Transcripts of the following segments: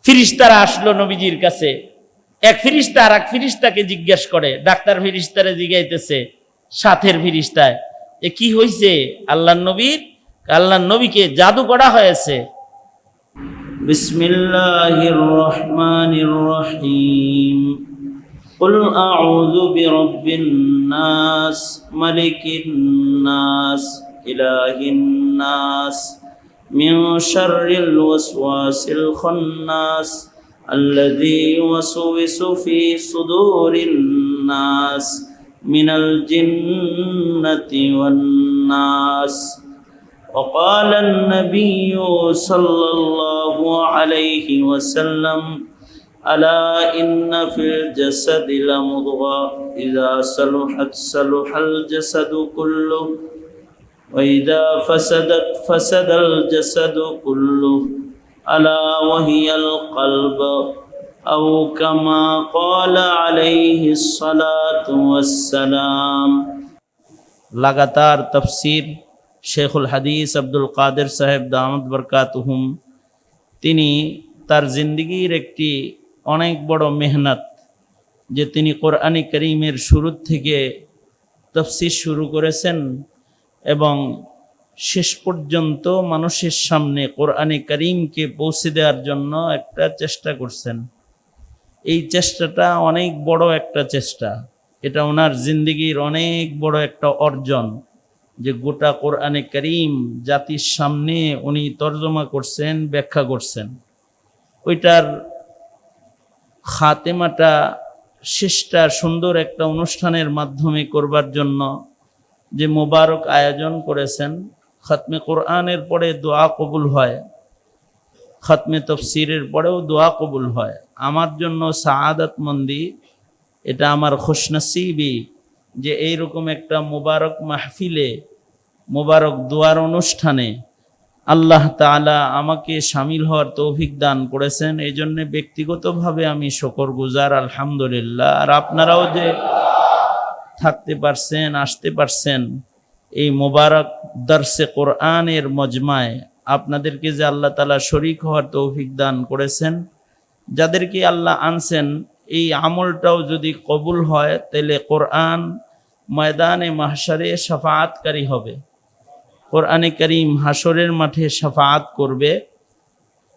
ফিরিস্তারা আসলো নবীজির কাছে। এক ফিরিস্তা আর এক ফিরিস্তাকে জিজ্ঞেস করে, ডাক্তার ফিরিস্তারে জিজ্ঞাইতেছে সাথের ফিরিস্তায়, এ কি হয়েছে আল্লাহর নবীকে জাদু করা হয়েছে। বিসমিল্লাহির রহমানির রহিম। কুল আউযু বিরাব্বিন নাস মালিকিন নাস ইলাহিন নাস মিন শাররিল ওয়াসওয়াসিল খান্নাস الذي يوسوس في صدور الناس من الجنة والناس. وقال النبي صلى الله عليه وسلم ألا إن في الجسد لمضغة إذا صلحت صلح الجسد كله وإذا فسدت فسد الجسد كله ألا وهي القلب أو كما قال عليه الصلاة والسلام. लगातार तफसीर शेखुल हदीस अब्दुल कादिर साहेब दामद बरकातुहुम তিনি তার জিন্দেগীর একটি অনেক বড় মেহনত, যে তিনি কোরআনে কারীমের শুরু থেকে তফসির শুরু করেছেন এবং শেষ পর্যন্ত মানুষের সামনে কোরআনে কারীমকে পৌঁছে দেওয়ার জন্য একটা চেষ্টা করছেন। এই চেষ্টাটা অনেক বড় একটা চেষ্টা, এটা ওনার জিন্দেগীর অনেক বড় একটা অর্জন, যে গোটা কোরআনে কারীম জাতির সামনে উনি তর্জমা করছেন, ব্যাখ্যা করছেন। ওইটার খাতেমাটা, শেষটা সুন্দর একটা অনুষ্ঠানের মাধ্যমে করবার জন্য যে মোবারক আয়োজন করেছেন। খতমে কোরআনের পরে দোয়া কবুল হয়, খতমে তফসিরের পরেও দোয়া কবুল হয়। আমার জন্য সাআদাতমন্দি, এটা আমার খুশনসিবি যে এইরকম একটা মোবারক মাহফিলে, মোবারক দোয়ার অনুষ্ঠানে আল্লাহ তাআলা আমাকে শামিল হওয়ার তৌফিক দান করেছেন। এই জন্য ব্যক্তিগতভাবে আমি শুকরগুজার, আলহামদুলিল্লাহ। আর আপনারাও যে থাকতে পারছেন, আসতে পারছেন এই মোবারক দরসে কোরআনের মজমায়, আপনাদেরকে যে আল্লাহ তাআলা শরীক হওয়ার তৌফিক দান করেছেন, যাদেরকে আল্লাহ আনছেন, এই আমলটাও যদি কবুল হয় তাহলে কোরআন ময়দানে মাহশারে শাফাআতকারী হবে। কোরআনে কারীম হাসরের মাঠে শাফাআত করবে।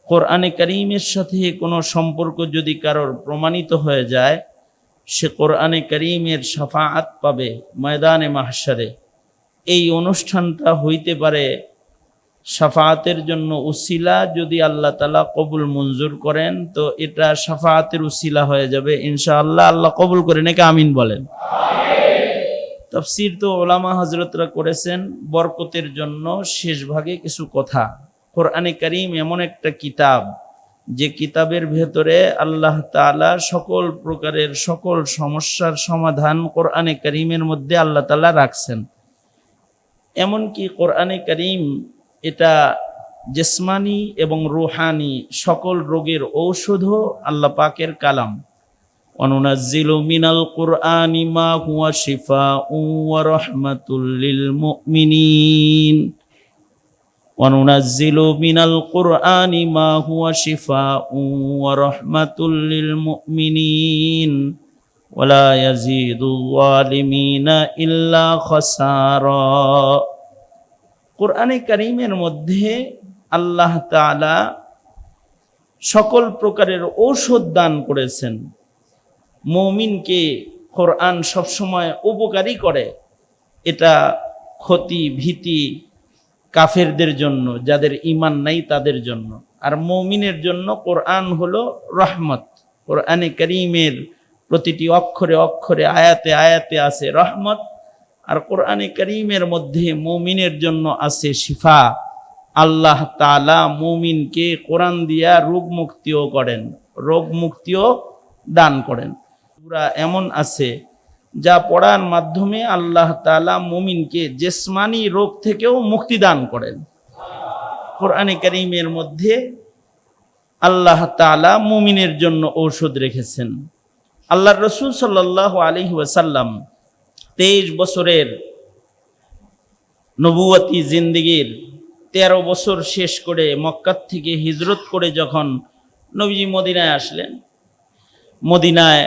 কোরআনে কারীমের সাথে কোনো সম্পর্ক যদি কারোর প্রমাণিত হয়ে যায়, সে কোরআনে কারীমের শাফাআত পাবে ময়দানে মাহশারে। এই অনুষ্ঠানটা হইতে পারে শাফাআতের জন্য উসিলা, যদি আল্লাহ তাআলা কবুল মঞ্জুর করেন তো এটা শাফাআতের উসিলা হয়ে যাবে ইনশাআল্লাহ। আল্লাহ কবুল করে নাকি আমিন বলেন। তাফসীর তো ওলামা হযরতরা করেছেন বরকতের জন্য। শেষ ভাগে কিছু কথা। কোরআনে কারীম এমন একটা কিতাব, যে কিতাবের ভেতরে আল্লাহ তাআলা সকল প্রকারের সকল সমস্যার সমাধান কোরআনে কারীমের মধ্যে আল্লাহ তাআলা রাখছেন। এমনকি কোরআনে কারীম এটা জিসমানি এবং রূহানি সকল রোগের ঔষধও আল্লাহ পাকের কালাম। অনুনাজ্জিলু মিনাল কুরআনি মা হুয়া শিফাউ ওয়া রাহমাতুল লিল মুমিনিন। অনুনাজ্জিলু মিনাল কুরআনি মা হুয়া শিফাউ ওয়া রাহমাতুল লিল মুমিনিন ওয়া লা ইয়াজিদুল যালিমিনা ইল্লা খাসারা। কোরআনে কারীমের মধ্যে আল্লাহ তাআলা সকল প্রকারের ঔষধ দান করেছেন। মুমিনকে কোরআন সবসময় উপকারী করে। এটা ক্ষতি, ভীতি কাফেরদের জন্য, যাদের ঈমান নাই তাদের জন্য। আর মুমিনের জন্য কোরআন হলো রহমত। কোরআনে কারীমের প্রতিটি অক্ষরে অক্ষরে, আয়াতে আয়াতে আছে রহমত। আর কোরআনে কারীমের মধ্যে মুমিনের জন্য আছে শিফা। আল্লাহ তাআলা মুমিনকে কোরআন দিয়া রোগ মুক্তিও করেন, রোগ মুক্তিও দান করেন। সূরা এমন আছে যা পড়ার মাধ্যমে আল্লাহ তাআলা মুমিনকে জিসমানি রোগ থেকেও মুক্তি দান করেন। কোরআনে কারীমের মধ্যে আল্লাহ তাআলা মুমিনের জন্য ঔষধ রেখেছেন। আল্লাহর রাসূল সাল্লাল্লাহু আলাইহি ওয়াসাল্লাম 23 বছরের নবুয়তি জিন্দেগীর 13 বছর শেষ করে মক্কা থেকে হিজরত করে যখন নবীজি মদিনায় আসলেন। মদিনায়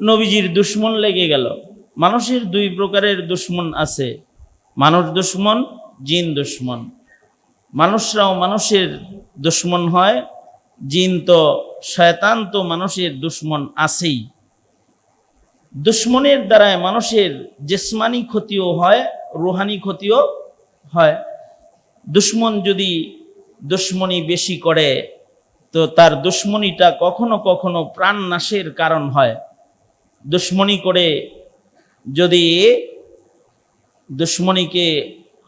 নবীজির দুশ্মন লেগে গেল। মানুষের দুই প্রকারের দুশ্মন আছে, মানুষ দুশ্মন, জিন দুশ্মন। মানুষরাও মানুষের দুশ্মন হয়, জিন তো শয়তান তো মানুষের দুশ্মন আছেই। দুশ্মনের দ্বারায় মানুষের জিসমানি ক্ষতিও হয়, রুহানি ক্ষতিও হয়। দুশ্মন যদি দুশ্মনী বেশি করে তো তার দুশ্মনীটা কখনো কখনো প্রাণ নাশের কারণ হয়। দুশ্মনী করে যদি দুশ্মনীকে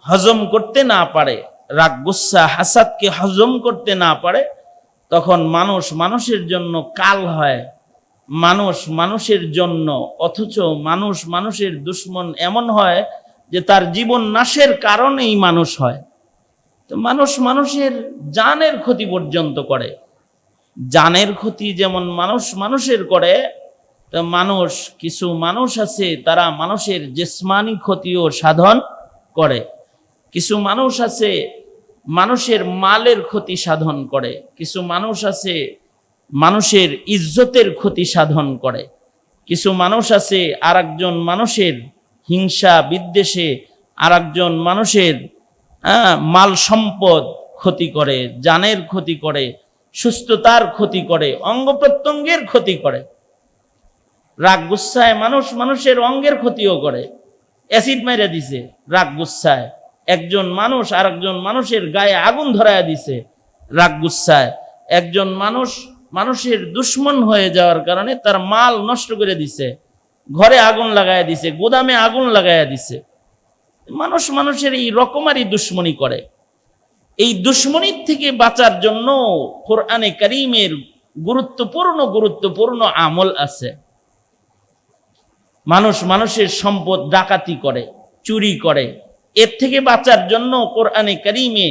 হজম করতে না পারে, রাগ গুসা হাসাদকে হজম করতে না পারে, তখন মানুষ মানুষের জন্য কাল হয়, মানুষ মানুষের জন্য। অথচ মানুষ মানুষের দুশ্মন এমন হয় যে তার জীবন নাশের কারণেই মানুষ হয়। তো মানুষ মানুষের জানের ক্ষতি পর্যন্ত করে। জানের ক্ষতি যেমন মানুষ মানুষের করে, তো মানুষ কিছু মানুষ আছে তারা মানুষের জিসমানি ক্ষতিও সাধন করে। কিছু মানুষ আছে মানুষের মালের ক্ষতি সাধন করে। কিছু মানুষ আছে মানুষের ইজ্জতের ক্ষতি সাধন করে। কিছু মানুষ আছে আরেকজন মানুষের হিংসা বিদ্বেষে আরেকজন মানুষের মাল সম্পদ ক্ষতি করে, জানের ক্ষতি করে, সুস্থতার ক্ষতি করে, অঙ্গ প্রত্যঙ্গের ক্ষতি করে। রাগ গুচ্ছায় মানুষ মানুষের অঙ্গের ক্ষতিও করে। অ্যাসিড মাইরা দিছে রাগ গুচ্ছায়, একজন মানুষ আরেকজন মানুষের গায়ে আগুন ধরায়া দিছে রাগ গুচ্ছায়। একজন মানুষ মানুষের দুশ্মন হয়ে যাওয়ার কারণে তার মাল নষ্ট করে দিছে, ঘরে আগুন লাগাইয়া দিছে, গোদামে আগুন লাগাইয়া দিছে। মানুষ মানুষের এই রকমারি দুশ্মনী করে। এই দুশ্মনীর থেকে বাঁচার জন্য কোরআনে কারীমের গুরুত্বপূর্ণ আমল আছে। মানুষ মানুষের সম্পদ ডাকাতি করে, চুরি করে, এর থেকে বাঁচার জন্য কোরআনে কারীমে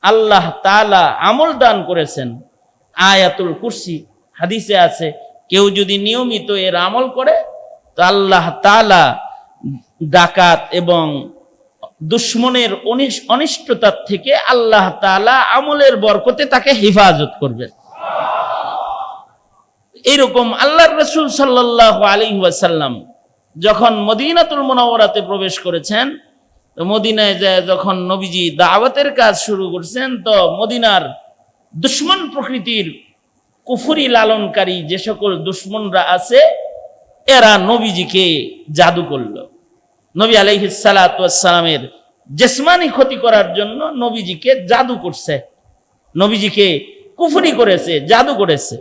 আল্লাহ তাআলা আমল দান করেছেন। আয়াতুল কুরসি, হাদিসে আছে কেউ যদি নিয়মিত এর আমল করে তো আল্লাহ তাআলা ডাকাত এবং দুশ্মনের অনিষ্টতার থেকে আল্লাহ তাআলা আমলের বরকতে তাকে হেফাজত করবেন। এইরকম আল্লাহর রাসূল সাল্লাল্লাহু আলাইহি ওয়াসাল্লাম যখন মদিনাতুল মুনাওয়ারাতে প্রবেশ করেছেন, তো মদিনায় যায় যখন নবীজি দাওয়াতের কাজ শুরু করছেন, তো মদিনার দুশ্মন প্রকৃতির কুফরি লালনকারী যে সকল দুশ্মনরা আছে এরা নবীজিকে জাদু করল। নবী আলাইহিস সালাতু ওয়াস সালামের জিসমানি ক্ষতি করার জন্য নবীজিকে জাদু করছে, নবীজিকে কুফরি করেছে, জাদু করেছে।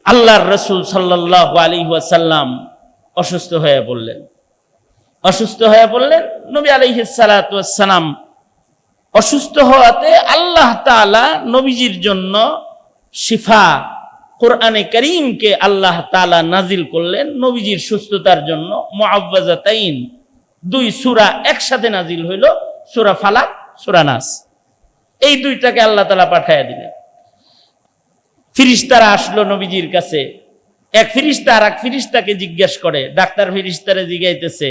আল্লাহর রাসূল সাল্লাল্লাহু আলাইহি ওয়াসাল্লাম অসুস্থ হয়ে পড়লেন। নবী আলাইহিস সালাতু ওয়াস সালাম অসুস্থ হওয়াতে আল্লাহ তাআলা নবীজির জন্য শিফা কোরআনে কারীমকে আল্লাহ তাআলা নাজিল করলেন নবীজির সুস্থতার জন্য। মুআওয়াযাতাইন, দুই সূরা একসাথে নাজিল হইল, সূরা ফালাক, সূরা নাস। এই দুইটাকে আল্লাহ তাআলা পাঠিয়ে দিলেন। ফেরেশতারা আসলো নবীজির কাছে। এক ফেরেশতা আর এক ফেরেশতাকে জিজ্ঞেস করে, ডাক্তার ফেরেশতারে জিজ্ঞাইতেছে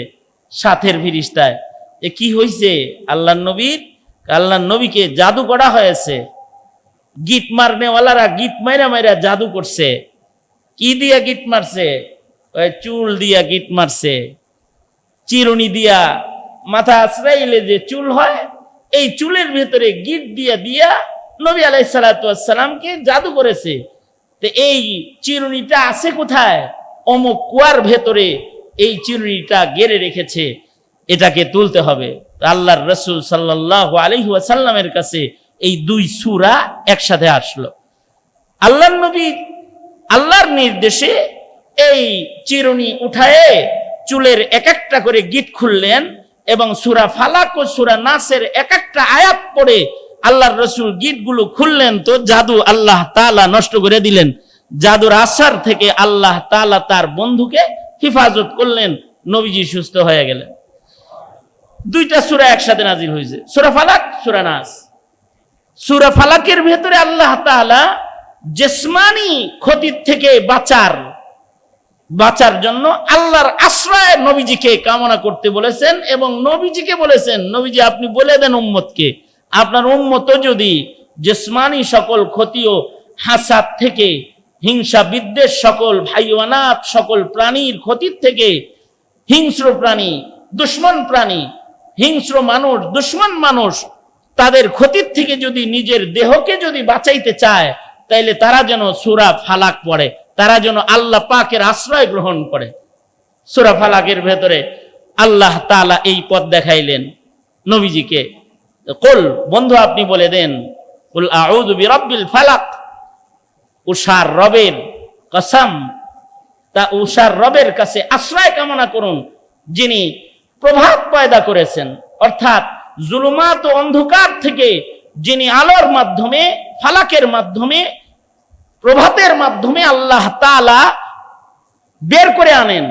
সাথের ফেরেশতায়, এ কি হইছে আল্লাহর নবীকে জাদু করা হয়েছে। গিট মারনেওয়ালারা গিট মাইরা মাইরা জাদু করছে। কি দিয়া গিট মারছে? ওই চুল দিয়া গিট মারছে, চিরুনি দিয়া, মাথা আশ্রাইলে যে চুল হয় এই চুলের ভেতরে গিট দিয়া দিয়া নবী আলাইহিস সালাতু ওয়াস সালামকে জাদু করেছে। তো এই চিরুনিটা আছে কোথায়? অমুক কুয়ার ভেতরে এই চিরুনিটা গেড়ে রেখেছে, এটাকে তুলতে হবে। আল্লাহর রাসূল সাল্লাল্লাহু আলাইহি ওয়াসাল্লামের কাছে এই দুই সূরা একসাথে আসলো। আল্লাহর নবী আল্লাহর নির্দেশে এই চিরুনি উঠায়ে চুলের এক একটা করে গিট খুললেন এবং সূরা ফালাক ও সূরা নাসের এক একটা আয়াত পড়ে আল্লাহর রাসূল গিটগুলো খুললেন। তো জাদু আল্লাহ তাআলা নষ্ট করে দিলেন। জাদুর আসার থেকে আল্লাহ তাআলা তার বন্ধুকে হেফাজত করলেন, নবীজি সুস্থ হয়ে গেলেন। দুইটা সূরা একসাথে নাজিল হয়েছে, সূরা ফালাক, সূরা নাস। সূরা ফালাকের ভেতরে আল্লাহ তাআলা জিসমানি ক্ষতির থেকে বাঁচার জন্য আল্লাহর আশ্রয় নবীজিকে কামনা করতে বলেছেন এবং নবীজিকে বলেছেন, নবীজি আপনি বলে দেন উম্মতকে, আপনার উম্মত যদি জিসমানি সকল ক্ষতিও হাসাদ থেকে, হিংসা বিদ্বেষ, সকল ভাইওয়ানাত, সকল প্রাণীর ক্ষতির থেকে, হিংস্র প্রাণী, দুশ্মন প্রাণী, হিংস্র মানুষ, দুশ্মন মানুষ, তাদের ক্ষতির থেকে যদি নিজের দেহকে যদি বাঁচাইতে চায়, তাইলে তারা যেন সূরা ফালাক পড়ে, তারা যেন আল্লাহ পাকের আশ্রয় গ্রহণ করে। সূরা ফালাকের ভেতরে আল্লাহ তাআলা এই পথ দেখাইলেন নবীজিকে। কুল, বন্ধু আপনি বলে দেন, কুল আউযু বিরাব্বিল ফালাক, উষার রবের কসম, তা উষার রবের কাছে আশ্রয় কামনা করুন, যিনি প্রভাত পয়দা করেছেন, অর্থাৎ জুলুমাত ও অন্ধকার থেকে যিনি আলোর মাধ্যমে, ফালাকের মাধ্যমে, প্রভাতের মাধ্যমে আল্লাহ তাআলা বের করে আনেন,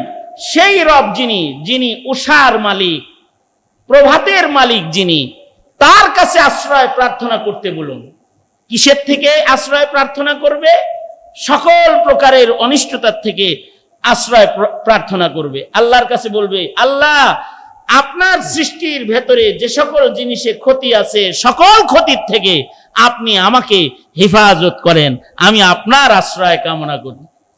সেই রব যিনি, যিনি উষার মালিক, প্রভাতের মালিক, যিনি, তার কাছে আশ্রয় প্রার্থনা করতে বলুন। কিসের থেকে আশ্রয় প্রার্থনা করবে? সকল প্রকারের অনিষ্টতার থেকে আশ্রয় প্রার্থনা করবে। আল্লাহর কাছে বলবে, আল্লাহ আপনার সৃষ্টির ভেতরে যে সকল জিনিসে ক্ষতি আছে, সকল ক্ষতির থেকে আপনি আমাকে হেফাজত করেন, আমি আপনার আশ্রয় কামনা করি।